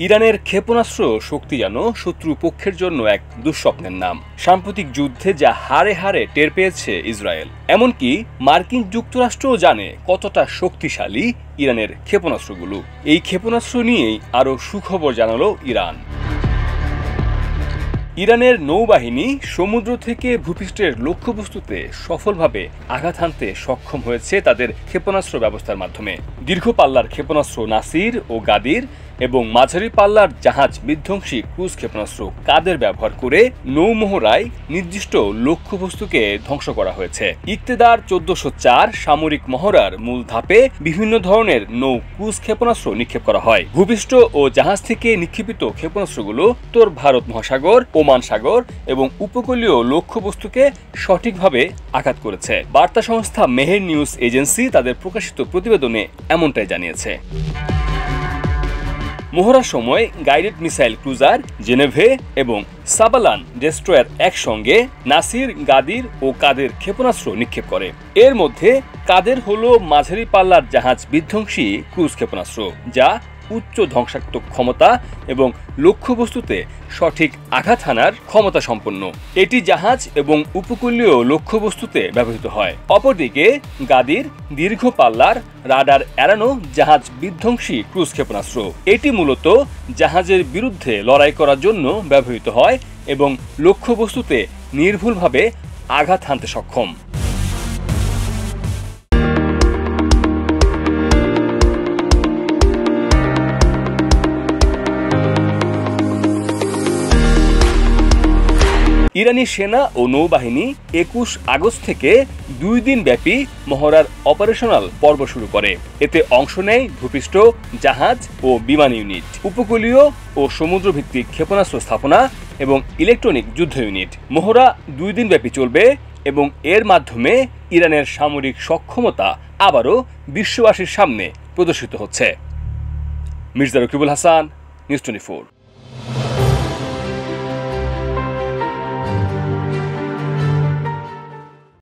ইরানের ক্ষেপণাস্ত্র শক্তি যেন শত্রু পক্ষের জন্য এক দুঃস্বপ্নের নাম। সাম্প্রতিক যুদ্ধে যা হারে হারে টের পেয়েছে ইসরায়েল, এমনকি মার্কিন যুক্তরাষ্ট্রও জানে কতটা শক্তিশালী ইরানের ক্ষেপণাস্ত্রগুলো। এই ক্ষেপণাস্ত্র নিয়েই আরও সুখবর জানালো ইরান। ইরানের নৌবাহিনী সমুদ্র থেকে ভূপৃষ্ঠের লক্ষ্যবস্তুতে সফলভাবে আঘাত হানতে সক্ষম হয়েছে তাদের ক্ষেপণাস্ত্র ব্যবস্থার মাধ্যমে। দীর্ঘ পাল্লার ক্ষেপণাস্ত্র নাসির ও গাদির এবং মাঝারি পাল্লার জাহাজ বিধ্বংসী ক্রুজ ক্ষেপণাস্ত্র কাদের ব্যবহার করে নৌমহড়ায় নির্দিষ্ট লক্ষ্যবস্তুকে ধ্বংস করা হয়েছে। ইকতেদার 1404 সামরিক মহড়ার মূল ধাপে বিভিন্ন ধরনের নৌ ক্রুজ ক্ষেপণাস্ত্র নিক্ষেপ করা হয়। ভূপৃষ্ঠ ও জাহাজ থেকে নিক্ষেপিত ক্ষেপণাস্ত্রগুলো উত্তর ভারত মহাসাগর, ওমান সাগর এবং উপকূলীয় লক্ষ্যবস্তুকে সঠিকভাবে আঘাত করেছে। বার্তা সংস্থা মেহের নিউজ এজেন্সি তাদের প্রকাশিত প্রতিবেদনে এমনটাই জানিয়েছে। মহড়ার সময় গাইডেড মিসাইল ক্রুজার জেনেভে এবং সাবালান ডেস্ট্রয়ার একসঙ্গে নাসির, গাদির ও কাদের ক্ষেপণাস্ত্র নিক্ষেপ করে। এর মধ্যে কাদের হলো মাঝারি পাল্লার জাহাজ বিধ্বংসী ক্রুজ ক্ষেপণাস্ত্র, যা উচ্চ ধ্বংসাত্মক ক্ষমতা এবং লক্ষ্যবস্তুতে সঠিক আঘাত হানার ক্ষমতা সম্পন্ন। এটি জাহাজ এবং উপকূলীয় লক্ষ্যবস্তুতে ব্যবহৃত হয়। অপরদিকে গাদির দীর্ঘ পাল্লার রাডার এড়ানো জাহাজ বিধ্বংসী ক্রুজ ক্ষেপণাস্ত্র। এটি মূলত জাহাজের বিরুদ্ধে লড়াই করার জন্য ব্যবহৃত হয় এবং লক্ষ্যবস্তুতে নির্ভুলভাবে আঘাত হানতে সক্ষম। ইরানি সেনা ও নৌবাহিনী 21 আগস্ট থেকে 2 দিন ব্যাপী মহড়ার অপারেশনাল পর্ব শুরু করে। এতে অংশ নেয় ভূপৃষ্ঠ, জাহাজ ও বিমান ইউনিট, উপকূলীয় ও সমুদ্রভিত্তিক ক্ষেপণাস্ত্র স্থাপনা এবং ইলেকট্রনিক যুদ্ধ ইউনিট। মহড়া 2 দিন ব্যাপী চলবে এবং এর মাধ্যমে ইরানের সামরিক সক্ষমতা আবারও বিশ্ববাসীর সামনে প্রদর্শিত হচ্ছে। মির্জা রকিবুল হাসান, নিউজ 24।